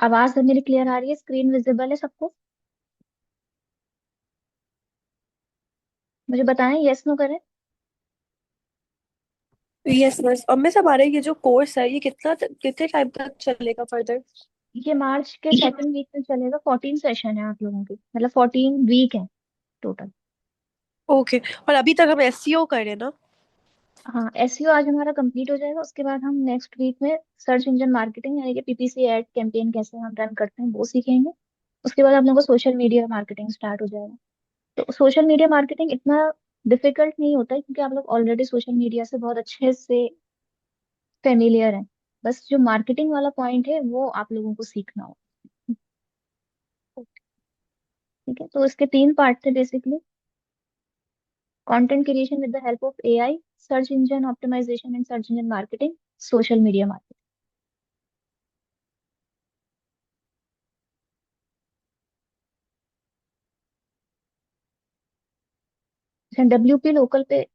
आवाज तो मेरी क्लियर आ रही है? स्क्रीन विजिबल है सबको? मुझे बताएं, यस नो करें। यस बस। और मैं सब आ रहा है, ये जो कोर्स है ये कितने टाइम तक चलेगा फर्दर? ये मार्च के सेकंड वीक में चलेगा। 14 सेशन है आप लोगों की, मतलब 14 वीक है टोटल। ओके। और अभी तक हम एसईओ कर रहे हैं ना? हाँ, एसईओ आज हमारा कंप्लीट हो जाएगा। उसके बाद हम नेक्स्ट वीक में सर्च इंजन मार्केटिंग यानी कि पीपीसी एड कैंपेन कैसे हम रन करते हैं वो सीखेंगे। उसके बाद आप लोगों को सोशल मीडिया मार्केटिंग स्टार्ट हो जाएगा। तो सोशल मीडिया मार्केटिंग इतना डिफिकल्ट नहीं होता है, क्योंकि आप लोग ऑलरेडी सोशल मीडिया से बहुत अच्छे से फेमिलियर हैं। बस जो मार्केटिंग वाला पॉइंट है वो आप लोगों को सीखना हो। ठीक है, तो इसके तीन पार्ट थे basically. Content creation with the help of AI, search engine optimization and search engine marketing, social media marketing. WP local पे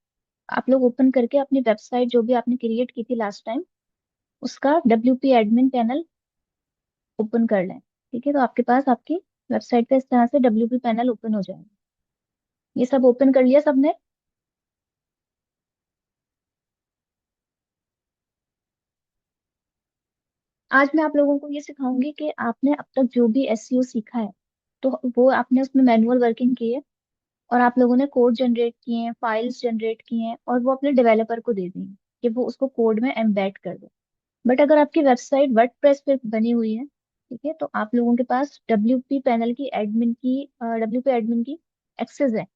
आप लोग ओपन करके अपनी वेबसाइट जो भी आपने क्रिएट की थी लास्ट टाइम, उसका डब्ल्यूपी एडमिन पैनल ओपन कर लें। ठीक है, तो आपके पास आपकी वेबसाइट पे इस तरह से डब्ल्यूपी पैनल ओपन हो जाएगा। ये सब ओपन कर लिया सबने? आज मैं आप लोगों को ये सिखाऊंगी कि आपने अब तक जो भी एसईओ सीखा है, तो वो आपने उसमें मैनुअल वर्किंग की है, और आप लोगों ने कोड जनरेट किए हैं, फाइल्स जनरेट किए हैं, और वो अपने डेवलपर को दे दी हैं कि वो उसको कोड में एम्बेड कर दे। बट अगर आपकी वेबसाइट वर्डप्रेस पे बनी हुई है, ठीक है, तो आप लोगों के पास डब्ल्यूपी एडमिन की एक्सेस है।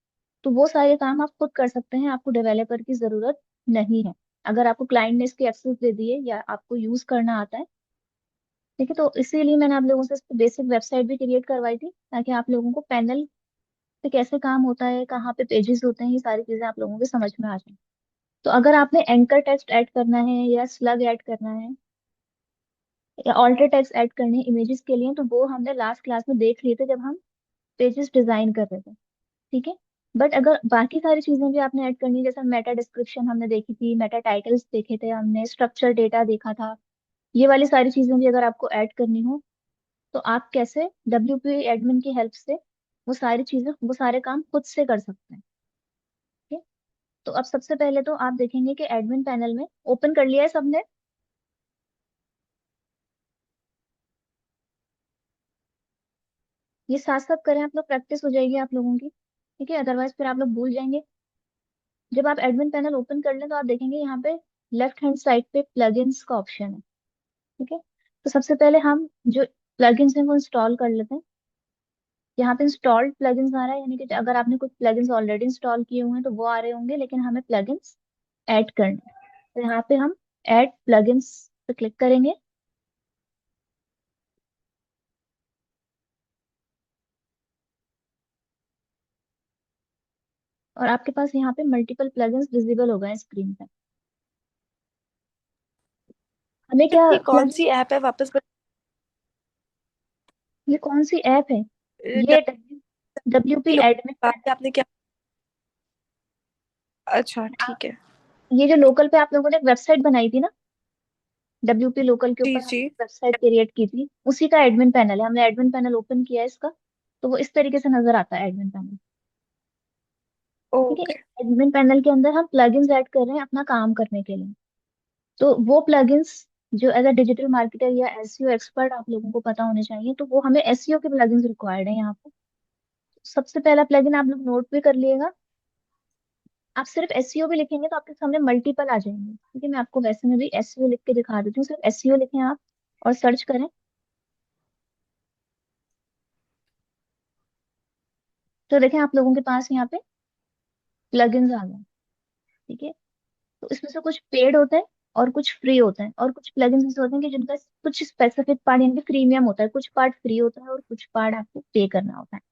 तो वो सारे काम आप खुद कर सकते हैं, आपको डेवलपर की जरूरत नहीं है। अगर आपको क्लाइंट ने इसकी एक्सेस दे दी है या आपको यूज करना आता है, ठीक है, तो इसीलिए मैंने आप लोगों से इस बेसिक वेबसाइट भी क्रिएट करवाई थी, ताकि आप लोगों को पैनल पे कैसे काम होता है, कहाँ पे पेजेस होते हैं, ये सारी चीजें आप लोगों के समझ में आ जाए। तो अगर आपने एंकर टेक्स्ट ऐड करना है या स्लग ऐड करना है या ऑल्टर टेक्स्ट ऐड करने हैं इमेजेस के लिए, तो वो हमने लास्ट क्लास में देख लिए थे जब हम पेजेस डिजाइन कर रहे थे। ठीक है, बट अगर बाकी सारी चीजें भी आपने ऐड करनी है, जैसे मेटा डिस्क्रिप्शन हमने देखी थी, मेटा टाइटल्स देखे थे हमने, स्ट्रक्चर डेटा देखा था, ये वाली सारी चीजें भी अगर आपको ऐड करनी हो, तो आप कैसे डब्ल्यूपी एडमिन की हेल्प से वो सारे काम खुद से कर सकते हैं। ठीक है, तो अब सबसे पहले तो आप देखेंगे कि एडमिन पैनल में ओपन कर लिया है सबने। ये साथ साथ करें आप लोग, प्रैक्टिस हो जाएगी आप लोगों की। ठीक है, अदरवाइज फिर आप लोग भूल जाएंगे। जब आप एडमिन पैनल ओपन कर लें तो आप देखेंगे यहाँ पे लेफ्ट हैंड साइड पे प्लगइन्स का ऑप्शन है। ठीक है, तो सबसे पहले हम जो प्लगइन्स हैं वो इंस्टॉल कर लेते हैं। यहाँ पे इंस्टॉल्ड प्लगइन्स आ रहा है, यानी कि अगर आपने कुछ प्लगइन्स ऑलरेडी इंस्टॉल किए हुए हैं तो वो आ रहे होंगे, लेकिन हमें प्लगइन्स ऐड करने हैं। तो यहाँ पे हम ऐड प्लगइन्स पे क्लिक करेंगे, और आपके पास यहाँ पे मल्टीपल प्लगइन्स विजिबल हो गए स्क्रीन पे। हमें क्या ये कौन प्लगइन, सी ऐप है वापस ये कौन सी ऐप है? बता? ये डब्ल्यूपी एडमिन पैनल। आपने क्या? अच्छा ठीक है। ये जो लोकल पे आप लोगों ने एक वेबसाइट बनाई थी ना, डब्ल्यूपी लोकल के जी ऊपर जी। हमने वेबसाइट क्रिएट की थी, उसी का एडमिन पैनल है। हमने एडमिन पैनल ओपन किया है इसका, तो वो इस तरीके से नजर आता है एडमिन पैनल। ठीक है, ओके। एडमिन पैनल के अंदर हम प्लगइन्स ऐड कर रहे हैं अपना काम करने के लिए। तो वो प्लगइन्स जो एज अ डिजिटल मार्केटर या एसईओ एक्सपर्ट आप लोगों को पता होने चाहिए, तो वो हमें एसईओ के प्लगइन्स रिक्वायर्ड है यहाँ पे। सबसे पहला प्लगइन आप लोग नोट भी कर लिएगा। आप सिर्फ एसईओ भी लिखेंगे तो आपके सामने मल्टीपल आ जाएंगे। ठीक है, मैं आपको वैसे में भी एसईओ लिख के दिखा देती हूँ। सिर्फ एसईओ लिखें आप और सर्च करें, तो देखें आप लोगों के पास यहाँ पे प्लगइन्स आ गए। ठीक है, तो इसमें से कुछ पेड होते हैं और कुछ फ्री होते हैं, और कुछ प्लगइन्स ऐसे होते हैं कि जिनका कुछ स्पेसिफिक पार्ट यानी कि प्रीमियम होता है, कुछ पार्ट फ्री होता है और कुछ पार्ट आपको पे करना होता है।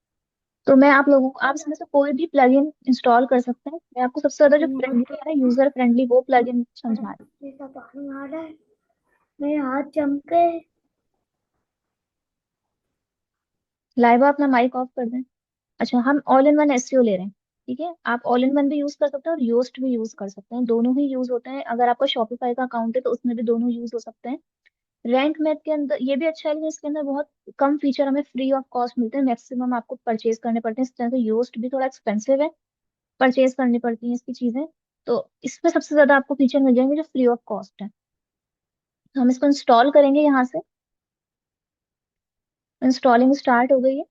तो मैं आप लोगों को, आप इसमें से कोई भी प्लगइन इंस्टॉल कर सकते हैं। मैं आपको सबसे ज्यादा जो फ्रेंडली है ना, यूजर फ्रेंडली, वो प्लगइन समझा रही जैसा पानी आ रहा है, मेरे हाथ चमके। हूँ। लाइवा अपना माइक ऑफ कर दें। अच्छा, हम ऑल इन वन एसईओ ले रहे हैं। ठीक है, आप ऑल इन वन भी यूज कर सकते हैं और योस्ट भी यूज कर सकते हैं, दोनों ही यूज होते हैं। अगर आपका शॉपिफाई का अकाउंट है तो उसमें भी दोनों यूज हो सकते हैं। रैंक मैथ के अंदर ये भी अच्छा है, लेकिन इसके अंदर बहुत कम फीचर हमें फ्री ऑफ कॉस्ट मिलते हैं, मैक्सिमम आपको परचेज करने पड़ते हैं। इस तरह से योस्ट भी थोड़ा एक्सपेंसिव है, परचेज करनी पड़ती हैं इसकी चीजें। तो इसमें सबसे ज्यादा आपको फीचर मिल जाएंगे जो फ्री ऑफ कॉस्ट है। तो हम इसको इंस्टॉल करेंगे यहाँ से। इंस्टॉलिंग स्टार्ट हो गई है।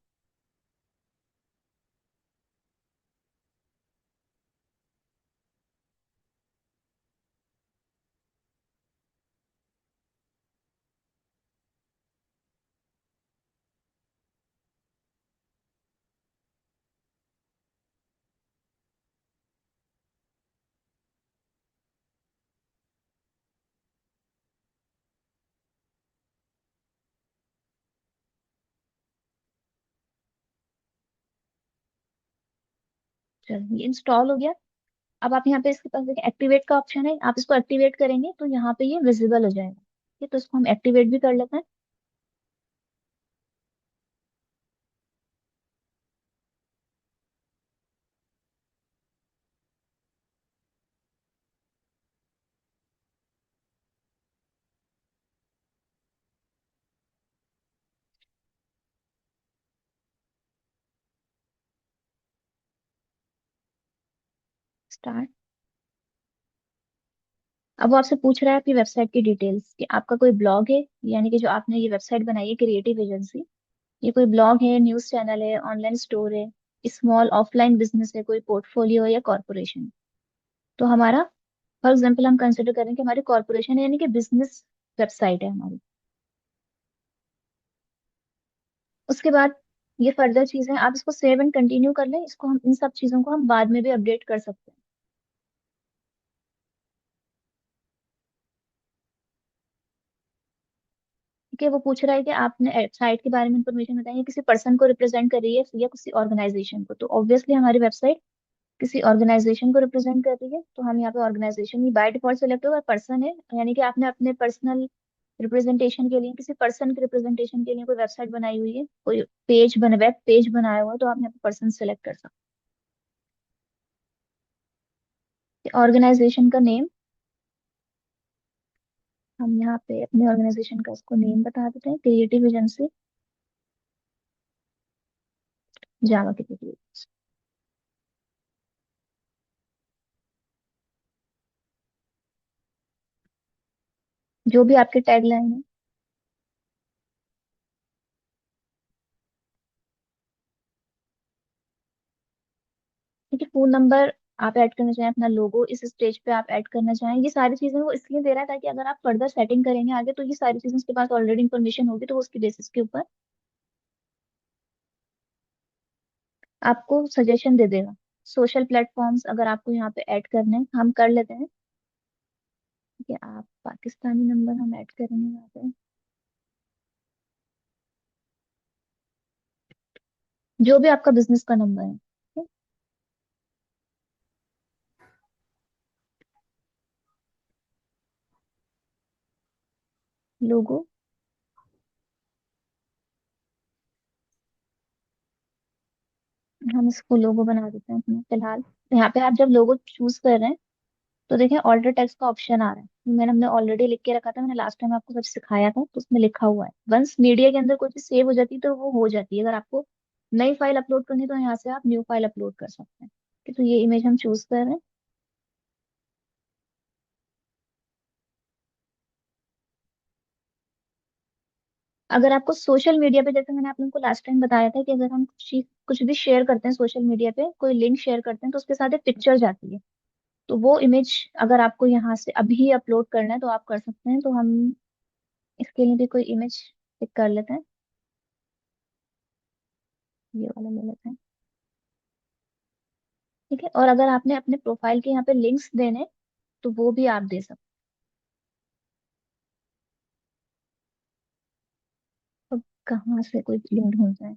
चलिए, ये इंस्टॉल हो गया। अब आप यहाँ पे इसके पास देखिए एक्टिवेट का ऑप्शन है, आप इसको एक्टिवेट करेंगे तो यहाँ पे ये विजिबल हो जाएगा। ठीक है, तो इसको हम एक्टिवेट भी कर लेते हैं। स्टार्ट। अब वो आपसे पूछ रहा है आपकी वेबसाइट की डिटेल्स, कि आपका कोई ब्लॉग है, यानी कि जो आपने ये वेबसाइट बनाई है क्रिएटिव एजेंसी, ये कोई ब्लॉग है, न्यूज चैनल है, ऑनलाइन स्टोर है, स्मॉल ऑफलाइन बिजनेस है, कोई पोर्टफोलियो है या कॉर्पोरेशन। तो हमारा, फॉर एग्जाम्पल हम कंसिडर करें कि हमारी कॉर्पोरेशन है, यानी कि बिजनेस वेबसाइट है हमारी। उसके बाद ये फर्दर चीजें आप इसको सेव एंड कंटिन्यू कर लें, इसको हम इन सब चीजों को हम बाद में भी अपडेट कर सकते हैं। ठीक है, वो पूछ रहा है कि आपने साइट के बारे में इंफॉर्मेशन बताई है, किसी पर्सन को रिप्रेजेंट कर रही है या किसी ऑर्गेनाइजेशन को। तो ऑब्वियसली हमारी वेबसाइट किसी ऑर्गेनाइजेशन को रिप्रेजेंट कर रही है, तो हम यहाँ पे ऑर्गेनाइजेशन ही बाय डिफॉल्ट सेलेक्ट होगा। पर्सन है, यानी कि आपने अपने पर्सनल रिप्रेजेंटेशन के लिए, किसी पर्सन के रिप्रेजेंटेशन के लिए कोई वेबसाइट बनाई हुई है, कोई वेब पेज बनाया हुआ है, तो आप यहाँ पे पर्सन सेलेक्ट कर सकते हैं। ऑर्गेनाइजेशन का नेम, हम यहाँ पे अपने ऑर्गेनाइजेशन का इसको नेम बता देते हैं, क्रिएटिव एजेंसी जावा की डिटेल्स। जो भी आपके टैगलाइन है। ठीक है, फोन नंबर आप ऐड करना चाहें, अपना लोगो इस स्टेज पे आप ऐड करना चाहें, ये सारी चीजें वो इसलिए दे रहा है ताकि अगर आप फर्दर सेटिंग करेंगे आगे, तो ये सारी चीजें उसके पास ऑलरेडी इन्फॉर्मेशन होगी, तो वो उसकी बेसिस के ऊपर आपको सजेशन दे देगा। सोशल प्लेटफॉर्म्स अगर आपको यहाँ पे ऐड करने हैं, हम कर लेते हैं। ठीक है, आप पाकिस्तानी नंबर हम ऐड करेंगे यहाँ पे, जो भी आपका बिजनेस का नंबर है। ठीक है, लोगो, हम इसको लोगो बना देते हैं अपना फिलहाल। तो यहाँ पे आप जब लोगो चूज कर रहे हैं, तो देखिए ऑल्टर टेक्स्ट का ऑप्शन आ रहा है, हमने ऑलरेडी लिख के रखा था, मैंने लास्ट टाइम आपको सब सिखाया था, तो उसमें लिखा हुआ है। वंस मीडिया के अंदर कोई चीज सेव हो जाती है तो वो हो जाती है। अगर आपको नई फाइल अपलोड करनी है तो यहाँ से आप न्यू फाइल अपलोड कर सकते हैं। ठीक है, तो ये इमेज हम चूज कर रहे हैं। अगर आपको सोशल मीडिया पे, जैसे मैंने आप लोगों को लास्ट टाइम बताया था कि अगर हम कुछ भी शेयर करते हैं सोशल मीडिया पे, कोई लिंक शेयर करते हैं, तो उसके साथ एक पिक्चर जाती है। तो वो इमेज अगर आपको यहाँ से अभी अपलोड करना है तो आप कर सकते हैं। तो हम इसके लिए भी कोई इमेज पिक कर लेते हैं, ये वाला ले लेते हैं। ठीक है, और अगर आपने अपने प्रोफाइल के यहाँ पे लिंक्स देने, तो वो भी आप दे सकते हैं। अब कहाँ से कोई लिंक ढूंढ जाए।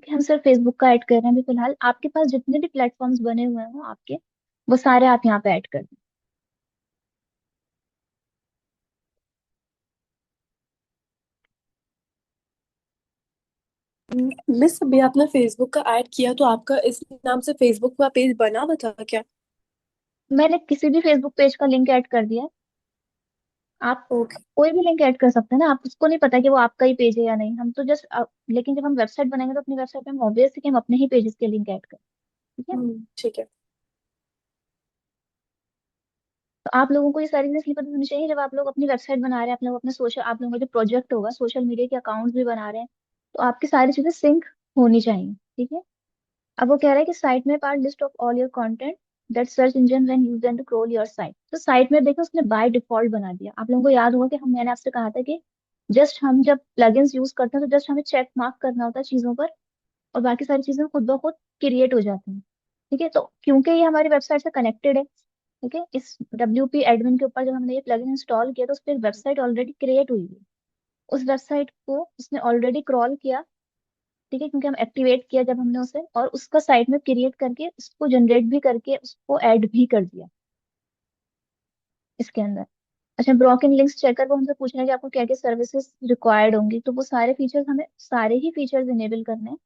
कि हम सिर्फ फेसबुक का ऐड कर रहे हैं अभी फिलहाल। आपके पास जितने भी प्लेटफॉर्म्स बने हुए हैं आपके, वो सारे आप यहाँ पे ऐड कर दें। मिस, अभी आपने फेसबुक का ऐड किया तो आपका इस नाम से फेसबुक का पेज बना हुआ था क्या? मैंने किसी भी फेसबुक पेज का लिंक ऐड कर दिया है। आप ओके। कोई भी लिंक ऐड कर सकते हैं ना, आप उसको नहीं पता कि वो आपका ही पेज है या नहीं, हम तो जस्ट। लेकिन जब हम वेबसाइट बनाएंगे तो अपनी वेबसाइट पे हम ऑब्वियस है कि हम अपने ही पेजेस के लिंक ऐड करें। ठीक है। ठीक है। तो आप लोगों को ये सारी चीजें इसलिए पता होनी चाहिए, जब आप लोग अपनी वेबसाइट बना रहे हैं, आप लोग अपने सोशल, आप लोगों का जो प्रोजेक्ट होगा सोशल मीडिया के अकाउंट्स भी बना रहे हैं, तो आपकी सारी चीजें सिंक होनी चाहिए। ठीक है। अब वो कह रहा है कि साइट में part list of all your content that search engine when use to crawl your site. तो साइट में देखो उसने बाय डिफॉल्ट बना दिया। आप लोगों को याद होगा कि मैंने आपसे कहा था कि जस्ट हम जब प्लगइन्स यूज करते हैं तो जस्ट हमें चेक मार्क करना होता है चीजों पर, और बाकी सारी चीजें खुद ब खुद क्रिएट हो जाती हैं। ठीक है। तो क्योंकि ये हमारी वेबसाइट से कनेक्टेड है, ठीक है, इस WP एडमिन के ऊपर जब हमने ये प्लगइन इंस्टॉल किया तो उस पर एक वेबसाइट ऑलरेडी क्रिएट हुई है। उस वेबसाइट को उसने ऑलरेडी क्रॉल किया। ठीक है, क्योंकि हम एक्टिवेट किया जब हमने उसे, और उसका साइट में क्रिएट करके उसको जनरेट भी करके उसको ऐड भी कर दिया इसके अंदर। अच्छा, ब्रोकन लिंक्स चेकर वो हमसे पूछ रहे हैं कि आपको क्या क्या सर्विसेज रिक्वायर्ड होंगी, तो वो सारे फीचर्स हमें, सारे ही फीचर्स इनेबल करने हैं।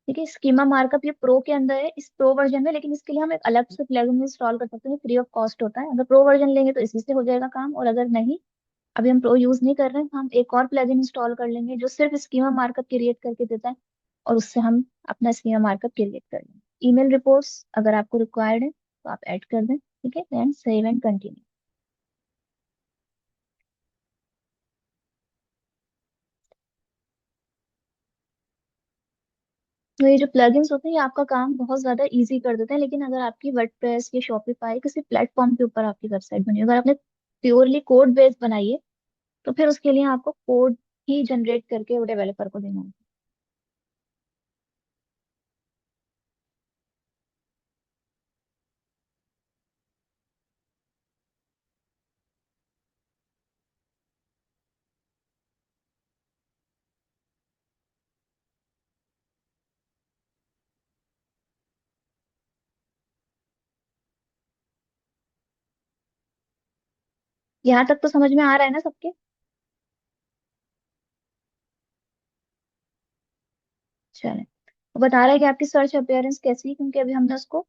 ठीक है। स्कीमा मार्कअप ये प्रो के अंदर है, इस प्रो वर्जन में, लेकिन इसके लिए हम एक अलग से प्लगइन इंस्टॉल कर सकते हैं, फ्री ऑफ कॉस्ट होता है। अगर प्रो वर्जन लेंगे तो इसी से हो जाएगा काम, और अगर नहीं, अभी हम प्रो यूज नहीं कर रहे हैं, तो हम एक और प्लगइन इंस्टॉल कर लेंगे जो सिर्फ स्कीमा मार्कअप क्रिएट करके देता है, और उससे हम अपना स्कीमा मार्कअप क्रिएट कर लेंगे। ईमेल रिपोर्ट्स अगर आपको रिक्वायर्ड है तो आप ऐड कर दें। ठीक है, देन सेव एंड कंटिन्यू। तो ये जो प्लगइन्स होते हैं ये आपका काम बहुत ज्यादा इजी कर देते हैं, लेकिन अगर आपकी वर्डप्रेस या शॉपिफाई किसी प्लेटफॉर्म के ऊपर आपकी वेबसाइट बनी है, अगर आपने प्योरली कोड बेस्ड बनाई है, तो फिर उसके लिए आपको कोड ही जनरेट करके वो डेवलपर को देना है। यहाँ तक तो समझ में आ रहा है ना सबके? चले। वो बता रहा है कि आपकी सर्च अपीयरेंस कैसी है, क्योंकि अभी हमने उसको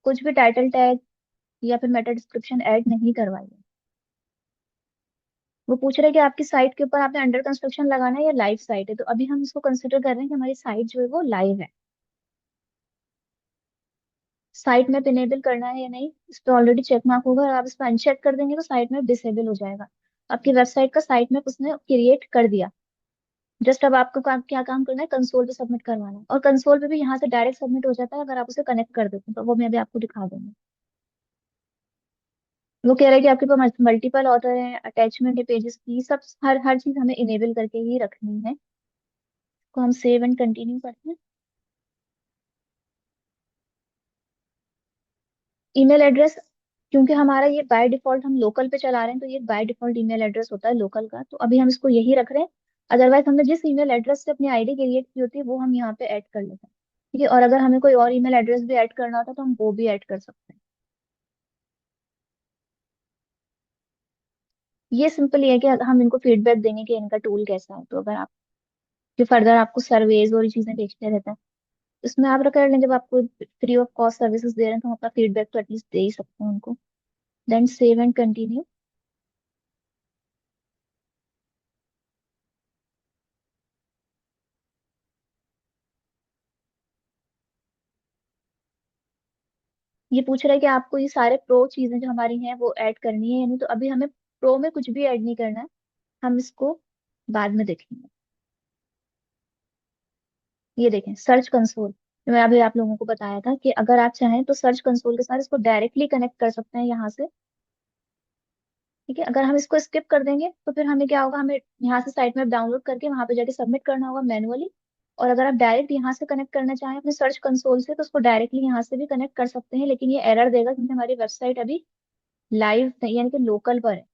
कुछ भी टाइटल टैग या फिर मेटा डिस्क्रिप्शन ऐड नहीं करवाई है। वो पूछ रहे हैं कि आपकी साइट के ऊपर आपने अंडर कंस्ट्रक्शन लगाना है या लाइव साइट है, तो अभी हम इसको कंसिडर कर रहे हैं कि हमारी साइट जो है वो लाइव है। साइट में इनेबल करना है या नहीं, इस पर ऑलरेडी चेक मार्क होगा, और आप इस पर अनचेक कर देंगे तो साइट में डिसेबल हो जाएगा। आपकी वेबसाइट का साइट में उसने क्रिएट कर दिया। जस्ट अब आपको क्या काम करना है, कंसोल पे सबमिट करवाना है, और कंसोल पे भी यहाँ से डायरेक्ट सबमिट हो जाता है अगर आप उसे कनेक्ट कर देते हैं, तो वो मैं अभी आपको दिखा दूंगी। वो कह रहा है कि आपके पास मल्टीपल ऑथर है, अटैचमेंट है पेजेस की, सब हर हर चीज हमें इनेबल करके ही रखनी है। तो हम सेव एंड कंटिन्यू करते हैं। ईमेल एड्रेस, क्योंकि हमारा ये बाय डिफॉल्ट हम लोकल पे चला रहे हैं, तो ये बाय डिफॉल्ट ईमेल एड्रेस होता है लोकल का, तो अभी हम इसको यही रख रहे हैं। अदरवाइज हमने जिस ईमेल एड्रेस से अपनी आईडी क्रिएट की होती है वो हम यहाँ पे ऐड कर लेते हैं। ठीक है। और अगर हमें कोई और ईमेल एड्रेस भी ऐड करना होता है तो हम वो भी ऐड कर सकते हैं। ये सिंपल ये है कि हम इनको फीडबैक देंगे कि इनका टूल कैसा है, तो अगर आप जो फर्दर आपको सर्वेज और ये चीजें देखते रहते हैं, इसमें आप कर लें, जब आपको फ्री ऑफ कॉस्ट सर्विसेज दे रहे हैं तो हम अपना फीडबैक तो एटलीस्ट दे ही सकते हैं उनको। Then save and continue. ये पूछ रहा है कि आपको ये सारे प्रो चीजें जो हमारी हैं वो ऐड करनी है, यानी तो अभी हमें प्रो में कुछ भी ऐड नहीं करना है, हम इसको बाद में देखेंगे। ये देखें सर्च कंसोल, मैं अभी आप लोगों को बताया था कि अगर आप चाहें तो सर्च कंसोल के साथ इसको डायरेक्टली कनेक्ट कर सकते हैं यहाँ से। ठीक है। अगर हम इसको स्किप कर देंगे तो फिर हमें क्या होगा, हमें यहाँ से साइट में डाउनलोड करके वहां पे जाके सबमिट करना होगा मैनुअली। और अगर आप डायरेक्ट यहाँ से कनेक्ट करना चाहें अपने सर्च कंसोल से, तो उसको डायरेक्टली यहाँ से भी कनेक्ट कर सकते हैं, लेकिन ये एरर देगा क्योंकि हमारी वेबसाइट अभी लाइव नहीं, यानी कि लोकल पर है।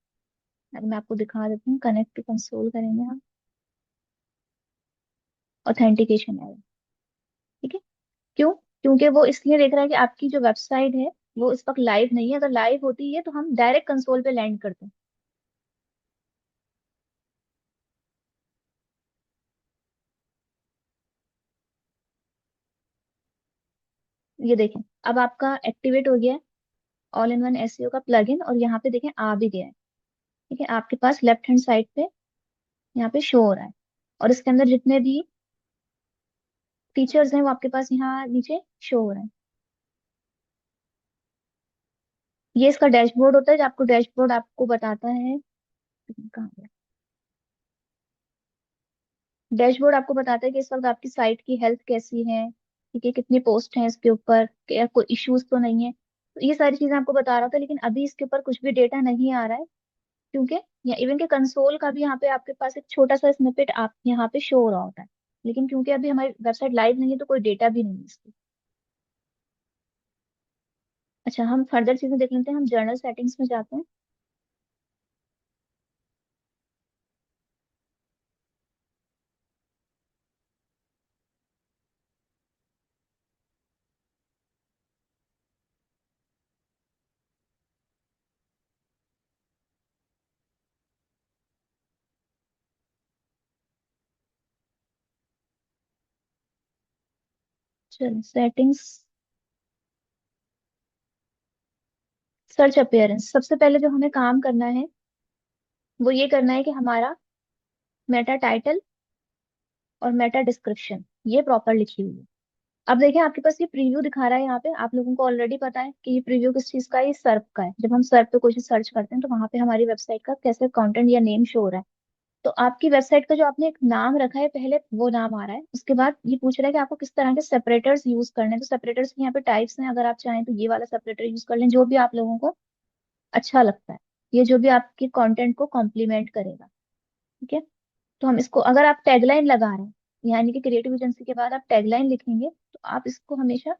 अगर मैं आपको दिखा देती हूँ, कनेक्ट टू कंसोल करेंगे हम, ऑथेंटिकेशन एरर। ठीक है। क्यों? क्योंकि वो इसलिए देख रहा है कि आपकी जो वेबसाइट है वो इस वक्त लाइव नहीं है। अगर लाइव होती है तो हम डायरेक्ट कंसोल पे लैंड करते हैं। ये देखें, अब आपका एक्टिवेट हो गया है ऑल इन वन एसईओ का प्लगइन, और यहाँ पे देखें आ भी गया है। ठीक है, आपके पास लेफ्ट हैंड साइड पे यहाँ पे शो हो रहा है, और इसके अंदर जितने भी फीचर्स हैं वो आपके पास यहाँ नीचे शो हो रहे हैं। ये इसका डैशबोर्ड होता है, जो आपको डैशबोर्ड आपको बताता है। कहाँ गया? डैशबोर्ड आपको बताता है कि इस वक्त आपकी साइट की हेल्थ कैसी है। ठीक है, कितनी पोस्ट है इसके ऊपर, क्या कोई इश्यूज तो नहीं है। तो ये सारी चीजें आपको बता रहा था, लेकिन अभी इसके ऊपर कुछ भी डेटा नहीं आ रहा है। क्योंकि या इवन के कंसोल का भी यहाँ पे आपके पास एक छोटा सा स्निपेट आप यहाँ पे शो हो रहा होता है, लेकिन क्योंकि अभी हमारी वेबसाइट लाइव नहीं है तो कोई डेटा भी नहीं है इसकी। अच्छा, हम फर्दर चीजें देख लेते हैं। हम जर्नल सेटिंग्स में जाते हैं। चलो सेटिंग्स, सर्च अपीयरेंस। सबसे पहले जो हमें काम करना है वो ये करना है कि हमारा मेटा टाइटल और मेटा डिस्क्रिप्शन ये प्रॉपर लिखी हुई है। अब देखिए, आपके पास ये प्रीव्यू दिखा रहा है यहाँ पे। आप लोगों को ऑलरेडी पता है कि ये प्रीव्यू किस चीज का है। ये सर्प का है। जब हम सर्प पे कोई चीज सर्च करते हैं तो वहां पे हमारी वेबसाइट का कैसे कंटेंट या नेम शो हो रहा है। तो आपकी वेबसाइट का जो आपने एक नाम रखा है पहले, वो नाम आ रहा है। उसके बाद ये पूछ रहा है कि आपको किस तरह के सेपरेटर्स यूज करने हैं। तो सेपरेटर्स की यहाँ पे टाइप्स हैं। अगर आप चाहें तो ये वाला सेपरेटर यूज कर लें, जो भी आप लोगों को अच्छा लगता है। ये जो भी आपके कंटेंट को कॉम्प्लीमेंट करेगा। ठीक है। तो हम इसको, अगर आप टैगलाइन लगा रहे हैं, यानी कि क्रिएटिव एजेंसी के बाद आप टैगलाइन लिखेंगे, तो आप इसको हमेशा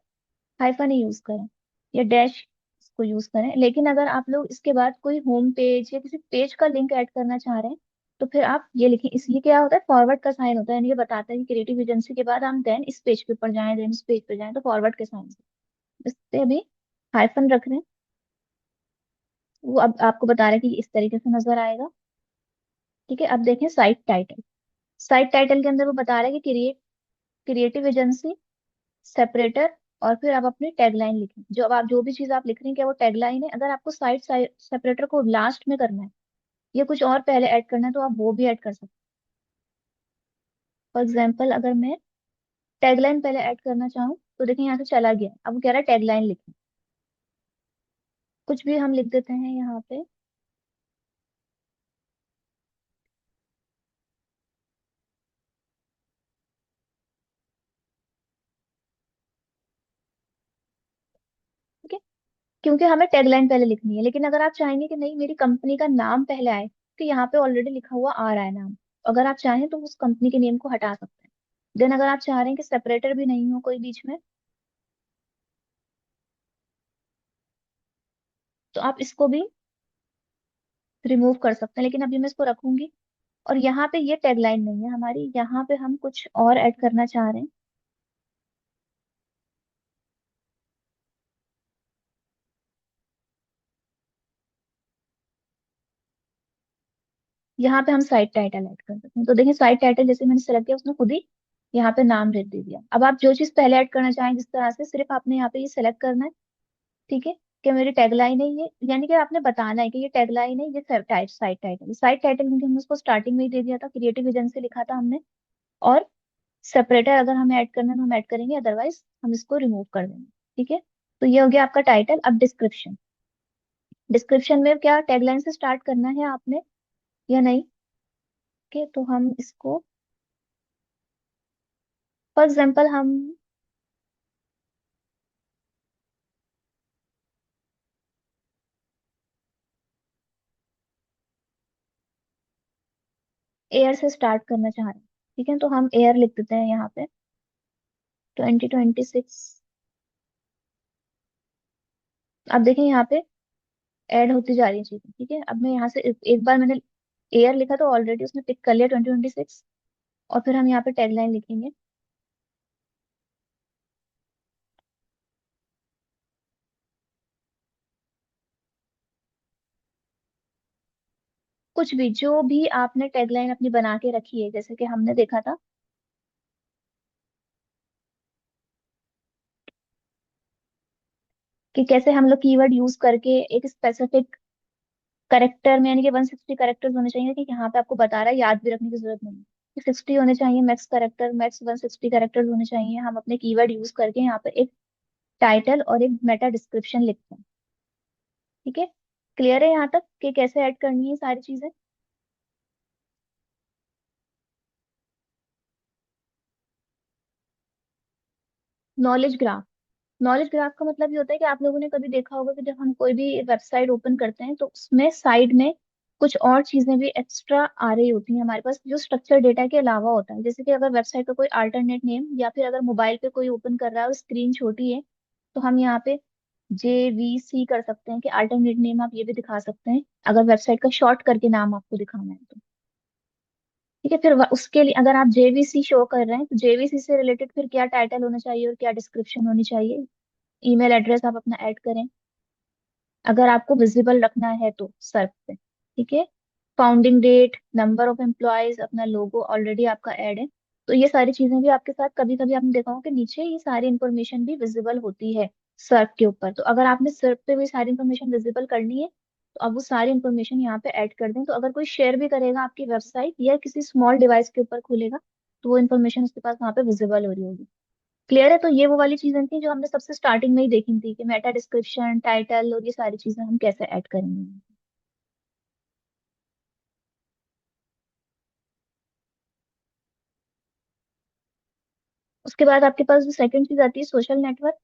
हाइफन ही यूज करें या डैश इसको यूज करें। लेकिन अगर आप लोग इसके बाद कोई होम पेज या किसी पेज का लिंक ऐड करना चाह रहे हैं, तो फिर आप ये लिखें। इसलिए क्या होता है, फॉरवर्ड का साइन होता है, यानी ये बताता है कि क्रिएटिव एजेंसी के बाद हम देन इस पेज के ऊपर जाएं, देन इस पेज पे जाएं, तो फॉरवर्ड के साइन से इस पे अभी हाइफन रख रहे हैं। वो अब आपको बता रहे हैं कि इस तरीके से नजर आएगा। ठीक है। अब देखें साइट टाइटल। साइट टाइटल के अंदर वो बता रहा है कि क्रिएटिव एजेंसी सेपरेटर, और फिर आप अपनी टैगलाइन लिखें। जो अब आप जो भी चीज आप लिख रहे हैं, क्या वो टैगलाइन है? अगर आपको साइट सेपरेटर को लास्ट में करना है या कुछ और पहले ऐड करना है, तो आप वो भी ऐड कर सकते हैं। फॉर एग्जाम्पल, अगर मैं टैगलाइन पहले ऐड करना चाहूँ तो देखिए यहाँ से चला गया। अब वो कह रहा है टैगलाइन लिखें। कुछ भी हम लिख देते हैं यहाँ पे। ठीक है, क्योंकि हमें टैगलाइन पहले लिखनी है। लेकिन अगर आप चाहेंगे कि नहीं, मेरी कंपनी का नाम पहले आए, तो यहाँ पे ऑलरेडी लिखा हुआ आ रहा है नाम। अगर आप चाहें तो उस कंपनी के नेम को हटा सकते हैं। देन अगर आप चाह रहे हैं कि सेपरेटर भी नहीं हो कोई बीच में, तो आप इसको भी रिमूव कर सकते हैं। लेकिन अभी मैं इसको रखूंगी। और यहाँ पे ये टैगलाइन नहीं है हमारी, यहाँ पे हम कुछ और ऐड करना चाह रहे हैं। यहाँ पे हम साइट टाइटल ऐड कर सकते हैं। तो देखिए, साइट टाइटल जैसे मैंने सेलेक्ट किया, उसने खुद ही यहाँ पे नाम दे दे दिया। अब आप जो चीज पहले ऐड करना चाहें, जिस तरह से, सिर्फ आपने यहाँ पे ये सेलेक्ट करना है। ठीक है, कि मेरी टैगलाइन है ये, यानी कि आपने बताना है कि ये टैगलाइन है, ये साइट टाइटल। साइट टाइटल क्योंकि हमने उसको स्टार्टिंग में ही दे दिया था, क्रिएटिव एजेंसी लिखा था हमने। और सेपरेटर अगर हमें ऐड करना है तो हम ऐड करेंगे, अदरवाइज हम इसको रिमूव कर देंगे। ठीक है। तो ये हो गया आपका टाइटल। अब डिस्क्रिप्शन। डिस्क्रिप्शन में क्या टैगलाइन से स्टार्ट करना है आपने या नहीं? के तो हम इसको, फॉर एग्जाम्पल, हम एयर से स्टार्ट करना चाह रहे हैं। ठीक है, तो हम एयर लिख देते हैं यहाँ पे 2026। अब देखें यहाँ पे ऐड होती जा रही है चीजें। ठीक है, अब मैं यहाँ से एक बार मैंने एयर लिखा तो ऑलरेडी उसने पिक कर लिया 2026। और फिर हम यहाँ पे टैगलाइन लिखेंगे। कुछ भी, जो भी आपने टैगलाइन अपनी बना के रखी है, जैसे कि हमने देखा था कि कैसे हम लोग कीवर्ड यूज करके एक स्पेसिफिक करेक्टर में, यानी कि 160 करेक्टर्स होने चाहिए, कि यहाँ पे आपको बता रहा है, याद भी रखने की जरूरत नहीं है, 60 होने चाहिए मैक्स करेक्टर, मैक्स 160 करेक्टर्स होने चाहिए। हम अपने कीवर्ड यूज करके यहाँ पे एक टाइटल और एक मेटा डिस्क्रिप्शन लिखते हैं। ठीक है, क्लियर है यहाँ तक कि कैसे ऐड करनी है सारी चीजें? Knowledge graph. नॉलेज ग्राफ का मतलब ये होता है कि आप लोगों ने कभी देखा होगा कि जब हम कोई भी वेबसाइट ओपन करते हैं तो उसमें साइड में कुछ और चीजें भी एक्स्ट्रा आ रही होती हैं हमारे पास, जो स्ट्रक्चर डेटा के अलावा होता है। जैसे कि अगर वेबसाइट का कोई अल्टरनेट नेम, या फिर अगर मोबाइल पे कोई ओपन कर रहा है और स्क्रीन छोटी है, तो हम यहाँ पे JVC कर सकते हैं कि अल्टरनेट नेम आप ये भी दिखा सकते हैं, अगर वेबसाइट का शॉर्ट करके नाम आपको दिखाना है तो। ठीक है, फिर उसके लिए अगर आप JVC शो कर रहे हैं तो JVC से रिलेटेड फिर क्या टाइटल होना चाहिए और क्या डिस्क्रिप्शन होनी चाहिए। ईमेल एड्रेस आप अपना ऐड करें, अगर आपको विजिबल रखना है तो सर्च पे। ठीक है, founding date, number of employees, अपना लोगो ऑलरेडी आपका ऐड है। तो ये सारी चीजें भी आपके साथ, कभी कभी आपने देखा होगा कि नीचे ये सारी इंफॉर्मेशन भी विजिबल होती है सर्च के ऊपर। तो अगर आपने सर्च पे भी सारी इंफॉर्मेशन विजिबल करनी है तो अब वो सारी इंफॉर्मेशन यहाँ पे ऐड कर दें, तो अगर कोई शेयर भी करेगा आपकी वेबसाइट या किसी स्मॉल डिवाइस के ऊपर खोलेगा, तो वो इन्फॉर्मेशन उसके पास वहाँ पे विजिबल हो रही होगी। क्लियर है? तो ये वो वाली चीजें थी जो हमने सबसे स्टार्टिंग में ही देखी थी कि मेटा डिस्क्रिप्शन, टाइटल और ये सारी चीजें हम कैसे ऐड करेंगे। उसके बाद आपके पास जो सेकंड चीज आती है, सोशल नेटवर्क।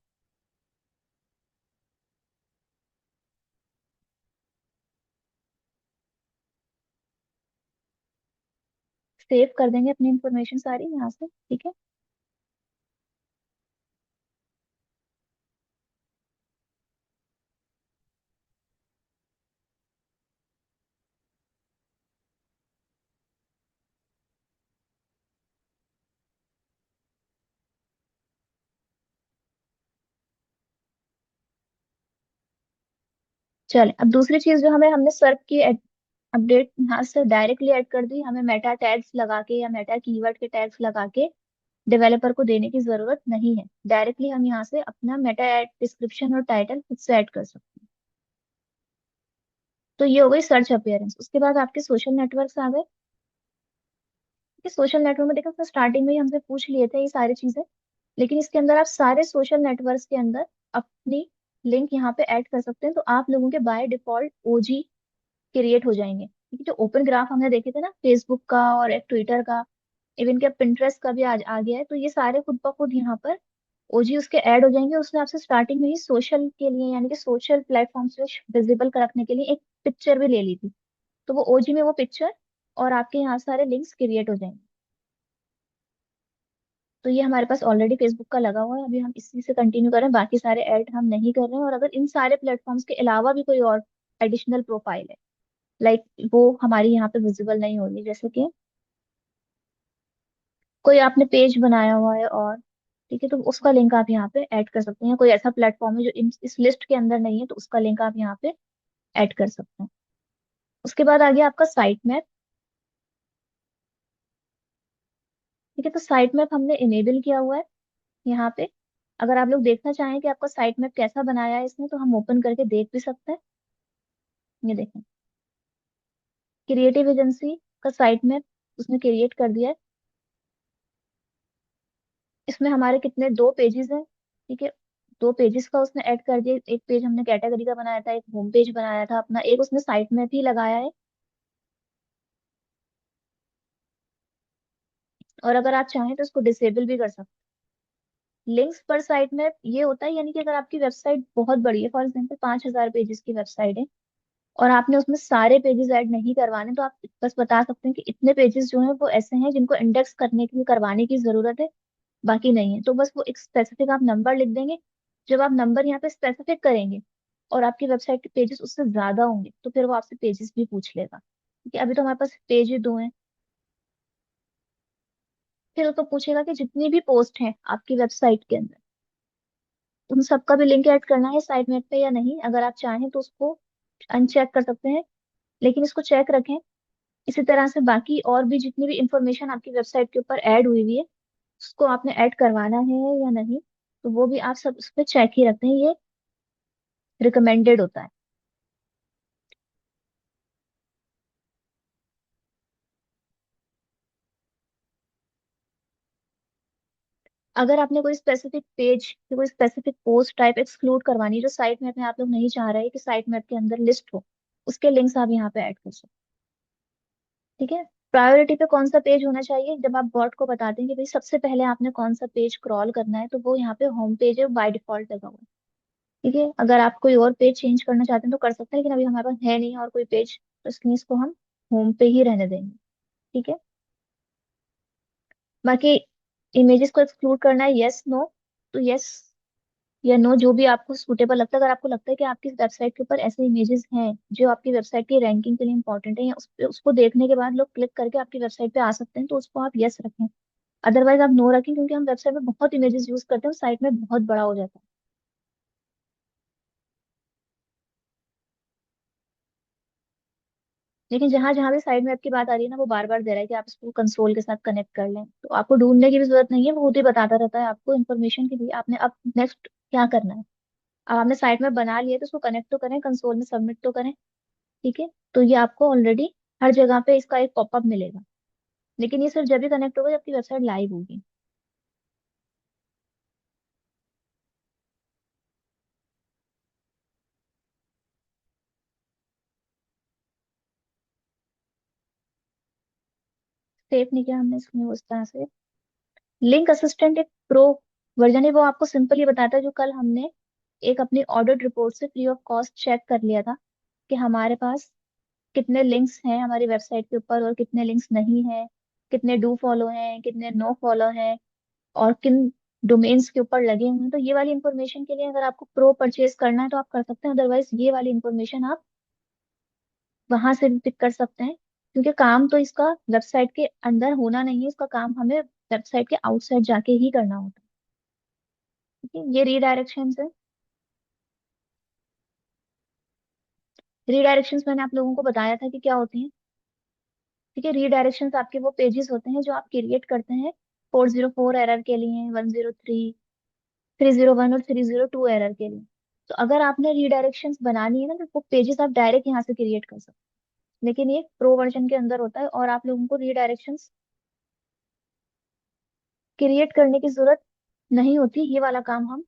सेव कर देंगे अपनी इंफॉर्मेशन सारी यहाँ से। ठीक है, चले अब दूसरी चीज जो हमें, हमने सर्फ की अपडेट यहाँ से डायरेक्टली ऐड कर दी, हमें मेटा टैग्स लगा के या मेटा कीवर्ड के टैग्स लगा के डेवलपर को देने की जरूरत नहीं है। डायरेक्टली हम यहाँ से अपना मेटा डिस्क्रिप्शन और टाइटल खुद से ऐड कर सकते हैं। तो ये हो गई सर्च अपीयरेंस। उसके बाद आपके सोशल नेटवर्क्स आ गए। कि सोशल नेटवर्क में देखो, तो स्टार्टिंग में ही हमसे पूछ लिए थे ये सारी चीजें, लेकिन इसके अंदर आप सारे सोशल नेटवर्क्स के अंदर अपनी लिंक यहाँ पे ऐड कर सकते हैं। तो आप लोगों के बाय डिफॉल्ट OG क्रिएट हो जाएंगे, क्योंकि जो ओपन ग्राफ हमने देखे थे ना फेसबुक का और एक ट्विटर का, इवन क्या पिंटरेस्ट का भी आज आ गया है, तो ये सारे खुद ब खुद यहाँ पर OG उसके ऐड हो जाएंगे। उसने आपसे स्टार्टिंग में ही सोशल के लिए, यानी कि सोशल प्लेटफॉर्म से विजिबल रखने के लिए एक पिक्चर भी ले ली थी, तो वो OG में वो पिक्चर और आपके यहाँ सारे लिंक्स क्रिएट हो जाएंगे। तो ये हमारे पास ऑलरेडी फेसबुक का लगा हुआ है, अभी हम इसी से कंटिन्यू कर रहे हैं, बाकी सारे ऐड हम नहीं कर रहे हैं। और अगर इन सारे प्लेटफॉर्म्स के अलावा भी कोई और एडिशनल प्रोफाइल है, लाइक वो हमारी यहाँ पे विजिबल नहीं होगी, जैसे कि कोई आपने पेज बनाया हुआ है और, ठीक है, तो उसका लिंक आप यहाँ पे ऐड कर सकते हैं। कोई ऐसा प्लेटफॉर्म है जो इस लिस्ट के अंदर नहीं है, तो उसका लिंक आप यहाँ पे ऐड कर सकते हैं। उसके बाद आ गया आपका साइट मैप। ठीक है, तो साइट मैप हमने इनेबल किया हुआ है यहाँ पे। अगर आप लोग देखना चाहें कि आपका साइट मैप कैसा बनाया है इसने, तो हम ओपन करके देख भी सकते हैं। ये देखें, क्रिएटिव एजेंसी का साइट मैप उसने क्रिएट कर दिया है। इसमें हमारे कितने, 2 पेजेस हैं। ठीक है, 2 पेजेस का उसने ऐड कर दिया। एक पेज हमने कैटेगरी का बनाया था, एक होम पेज बनाया था अपना, एक उसने साइट मैप ही लगाया है। और अगर आप चाहें तो इसको डिसेबल भी कर सकते हैं। लिंक्स पर साइट मैप ये होता है, यानी कि अगर आपकी वेबसाइट बहुत बड़ी है, फॉर एग्जाम्पल 5,000 पेजेस की वेबसाइट है, और आपने उसमें सारे पेजेस ऐड नहीं करवाने, तो आप बस बता सकते हैं कि इतने पेजेस जो हैं वो ऐसे हैं जिनको इंडेक्स करने के लिए करवाने की जरूरत है, बाकी नहीं है। तो बस वो एक स्पेसिफिक आप नंबर लिख देंगे। जब आप नंबर यहाँ पे स्पेसिफिक करेंगे और आपकी वेबसाइट के पेजेस उससे ज्यादा होंगे, तो फिर वो आपसे पेजेस भी पूछ लेगा। क्योंकि अभी तो हमारे पास पेज ही 2 हैं। फिर वो तो पूछेगा कि जितनी भी पोस्ट हैं आपकी वेबसाइट के अंदर, उन सबका भी लिंक ऐड करना है साइट मैप पे या नहीं। अगर आप चाहें तो उसको अनचेक कर सकते हैं, लेकिन इसको चेक रखें। इसी तरह से बाकी और भी जितनी भी इंफॉर्मेशन आपकी वेबसाइट के ऊपर ऐड हुई हुई है, उसको आपने ऐड करवाना है या नहीं, तो वो भी आप सब उस पर चेक ही रखते हैं। ये रिकमेंडेड होता है। अगर आपने कोई स्पेसिफिक पेज, कोई स्पेसिफिक पोस्ट टाइप एक्सक्लूड करवानी है जो साइट मैप में आप लोग नहीं चाह रहे कि साइट मैप के अंदर लिस्ट हो, उसके लिंक्स आप यहाँ पे ऐड कर सकते हैं। ठीक है। प्रायोरिटी पे कौन सा पेज होना चाहिए, जब आप बॉट को बताते हैं कि भाई सबसे पहले आपने कौन सा पेज क्रॉल करना है, तो वो यहाँ पे होम पेज है, बाय डिफॉल्ट लगा हुआ है। ठीक है। अगर आप कोई और पेज चेंज करना चाहते हैं तो कर सकते हैं, लेकिन अभी हमारे पास है नहीं और कोई पेज, तो इसलिए इसको हम होम पे ही रहने देंगे। ठीक है। बाकी इमेजेस को एक्सक्लूड करना है, यस नो, तो यस या नो जो भी आपको सूटेबल लगता है। अगर आपको लगता है कि आपकी वेबसाइट के ऊपर ऐसे इमेजेस हैं जो आपकी वेबसाइट की रैंकिंग के लिए इंपॉर्टेंट है, या उसको देखने के बाद लोग क्लिक करके आपकी वेबसाइट पे आ सकते हैं, तो उसको आप यस रखें। अदरवाइज आप नो रखें, क्योंकि हम वेबसाइट में बहुत इमेजेस यूज करते हैं, साइट में बहुत बड़ा हो जाता है। लेकिन जहां जहां भी साइड मैप की बात आ रही है ना, वो बार बार दे रहा है कि आप इसको कंसोल के साथ कनेक्ट कर लें, तो आपको ढूंढने की भी जरूरत नहीं है, वो खुद ही बताता रहता है आपको इन्फॉर्मेशन के लिए। आपने अब नेक्स्ट क्या करना है। अब आपने साइट मैप बना लिया तो उसको कनेक्ट तो करें, कंसोल में सबमिट तो करें। ठीक है। तो ये आपको ऑलरेडी हर जगह पे इसका एक पॉपअप मिलेगा, लेकिन ये सिर्फ जब भी कनेक्ट होगा जबकि वेबसाइट लाइव होगी। सेफ नहीं किया हमने इसमें उस तरह से। लिंक असिस्टेंट एक प्रो वर्जन है, वो आपको सिंपली बताता है जो कल हमने एक अपनी ऑडिट रिपोर्ट से फ्री ऑफ कॉस्ट चेक कर लिया था, कि हमारे पास कितने लिंक्स हैं हमारी वेबसाइट के ऊपर और कितने लिंक्स नहीं हैं, कितने डू फॉलो हैं, कितने नो फॉलो हैं, और किन डोमेन्स के ऊपर लगे हुए हैं। तो ये वाली इंफॉर्मेशन के लिए अगर आपको प्रो परचेज करना है तो आप कर सकते हैं, अदरवाइज ये वाली इंफॉर्मेशन आप वहां से भी पिक कर सकते हैं। क्योंकि काम तो इसका वेबसाइट के अंदर होना नहीं है, इसका काम हमें वेबसाइट के आउटसाइड जाके ही करना होता है। ठीक है। ये रीडायरेक्शन है। रीडायरेक्शंस मैंने आप लोगों को बताया था कि क्या होती हैं। ठीक है। रीडायरेक्शंस आपके वो पेजेस होते हैं जो आप क्रिएट करते हैं 404 एरर के लिए, 103, 301 और 302 एरर के लिए। तो अगर आपने रीडायरेक्शंस बनानी है ना, तो वो पेजेस आप डायरेक्ट यहाँ से क्रिएट कर सकते हैं, लेकिन ये प्रो वर्जन के अंदर होता है और आप लोगों को रीडायरेक्शंस क्रिएट करने की जरूरत नहीं होती। ये वाला काम हम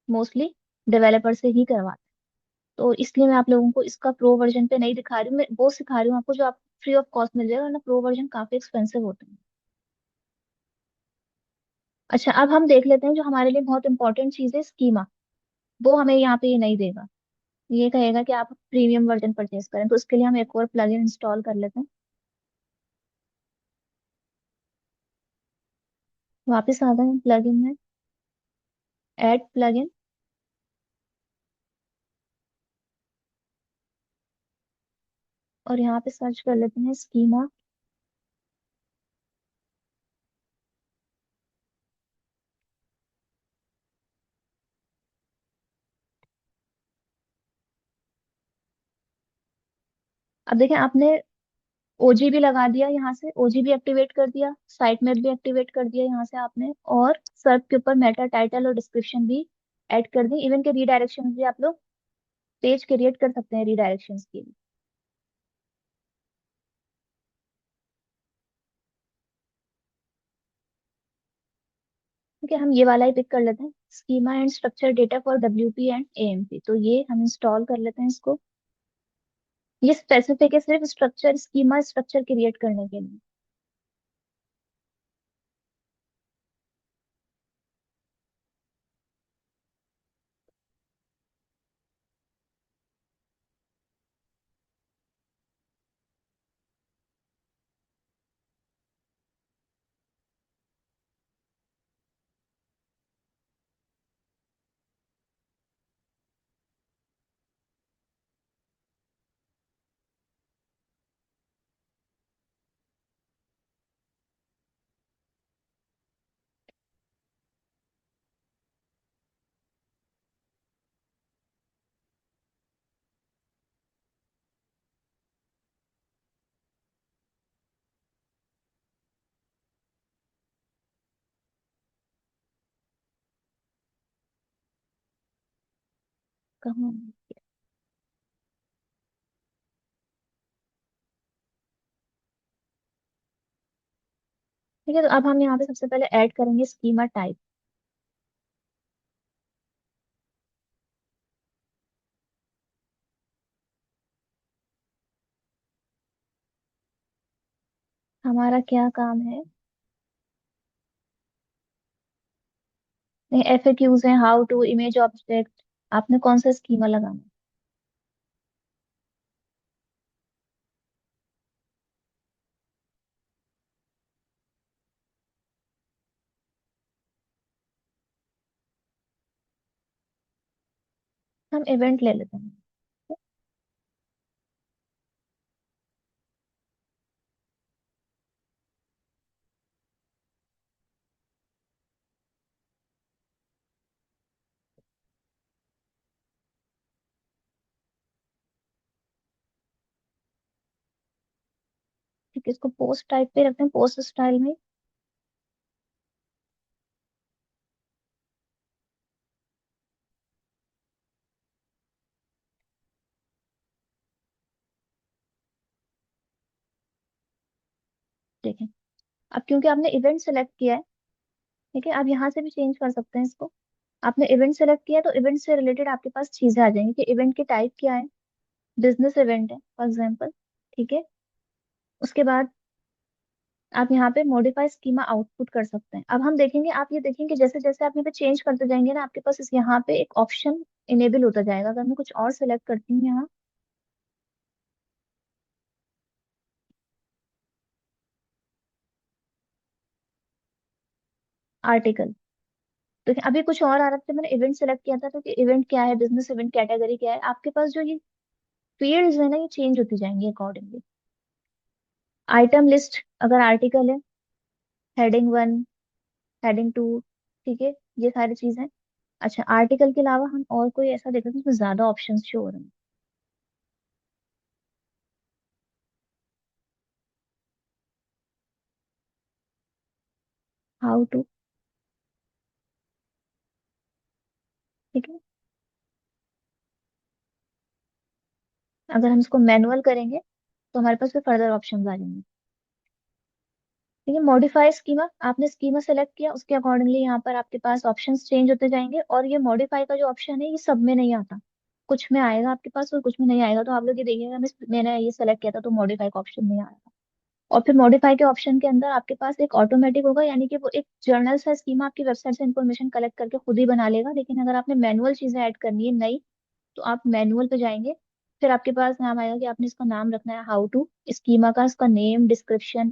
मोस्टली डेवलपर से ही करवाते हैं। तो इसलिए मैं आप लोगों को इसका प्रो वर्जन पे नहीं दिखा रही हूँ, मैं वो सिखा रही हूँ आपको जो आप फ्री ऑफ कॉस्ट मिल जाएगा, वरना प्रो वर्जन काफी एक्सपेंसिव होते हैं। अच्छा, अब हम देख लेते हैं जो हमारे लिए बहुत इंपॉर्टेंट चीज है, स्कीमा। वो हमें यहाँ पे ये नहीं देगा, ये कहेगा कि आप प्रीमियम वर्जन परचेज करें, तो उसके लिए हम एक और प्लगइन इंस्टॉल कर लेते हैं। वापस आ गए प्लगइन में, ऐड प्लगइन, और यहाँ पे सर्च कर लेते हैं स्कीमा। अब देखें, आपने ओजी भी लगा दिया, यहाँ से ओजी भी एक्टिवेट कर दिया, साइट मैप भी एक्टिवेट कर दिया यहाँ से आपने, और सर्च के ऊपर मेटा टाइटल और डिस्क्रिप्शन भी ऐड कर दी। इवन के रीडायरेक्शन भी आप लोग पेज क्रिएट कर सकते हैं रीडायरेक्शन के लिए। ठीक है। हम ये वाला ही पिक कर लेते हैं, schema and structure data for WP and AMP, तो ये हम इंस्टॉल कर लेते हैं इसको। ये स्पेसिफिक है सिर्फ स्ट्रक्चर, स्कीमा स्ट्रक्चर क्रिएट करने के लिए। कहाँ? ठीक है, तो अब हम यहाँ पे सबसे पहले ऐड करेंगे स्कीमा टाइप। हमारा क्या काम है? नहीं, एफएक्यूज है, हाउ टू, इमेज ऑब्जेक्ट। आपने कौन सा स्कीमा लगाना है? हम इवेंट ले लेते हैं। ठीक है, इसको पोस्ट टाइप पे रखते हैं, पोस्ट स्टाइल में। ठीक है, अब क्योंकि आपने इवेंट सेलेक्ट किया है, ठीक है, आप यहाँ से भी चेंज कर सकते हैं इसको। आपने इवेंट सेलेक्ट किया है, तो इवेंट से रिलेटेड आपके पास चीजें आ जाएंगी कि इवेंट की टाइप क्या है। बिजनेस इवेंट है फॉर एग्जाम्पल। ठीक है, उसके बाद आप यहाँ पे मॉडिफाई स्कीमा आउटपुट कर सकते हैं। अब हम देखेंगे, आप ये देखेंगे जैसे जैसे आप यहाँ पे चेंज करते जाएंगे ना, आपके पास यहाँ पे एक ऑप्शन इनेबल होता जाएगा। अगर मैं कुछ और सेलेक्ट करती हूँ यहाँ, आर्टिकल, तो अभी कुछ और आ रहा था, मैंने इवेंट सेलेक्ट किया था, तो कि इवेंट क्या है, बिजनेस इवेंट कैटेगरी क्या है, आपके पास जो ये फील्ड्स है ना, ये चेंज होती जाएंगी अकॉर्डिंगली। आइटम लिस्ट अगर आर्टिकल है, हेडिंग 1, हेडिंग 2, ठीक है, ये सारी चीजें। अच्छा, आर्टिकल के अलावा हम और कोई ऐसा देखते हैं जिसमें ज्यादा ऑप्शंस शो हो रहे हैं। हाउ टू, ठीक है, अगर हम इसको मैनुअल करेंगे तो हमारे पास फिर फर्दर ऑप्शंस आ जाएंगे। ठीक है, मॉडिफाई स्कीमा, आपने स्कीमा सेलेक्ट किया, उसके अकॉर्डिंगली यहाँ पर आपके पास ऑप्शंस चेंज होते जाएंगे। और ये मॉडिफाई का जो ऑप्शन है, ये सब में नहीं आता, कुछ में आएगा आपके पास और कुछ में नहीं आएगा। तो आप लोग ये देखिएगा, मैंने ये सेलेक्ट किया था तो मॉडिफाई का ऑप्शन नहीं आया। और फिर मॉडिफाई के ऑप्शन के अंदर आपके पास एक ऑटोमेटिक होगा, यानी कि वो एक जर्नल सा स्कीमा आपकी वेबसाइट से इंफॉर्मेशन कलेक्ट करके खुद ही बना लेगा। लेकिन अगर आपने मैनुअल चीजें ऐड करनी है नई, तो आप मैनुअल पे जाएंगे। फिर आपके पास नाम आएगा कि आपने इसका नाम रखना है हाउ टू, स्कीमा का इसका नेम, डिस्क्रिप्शन,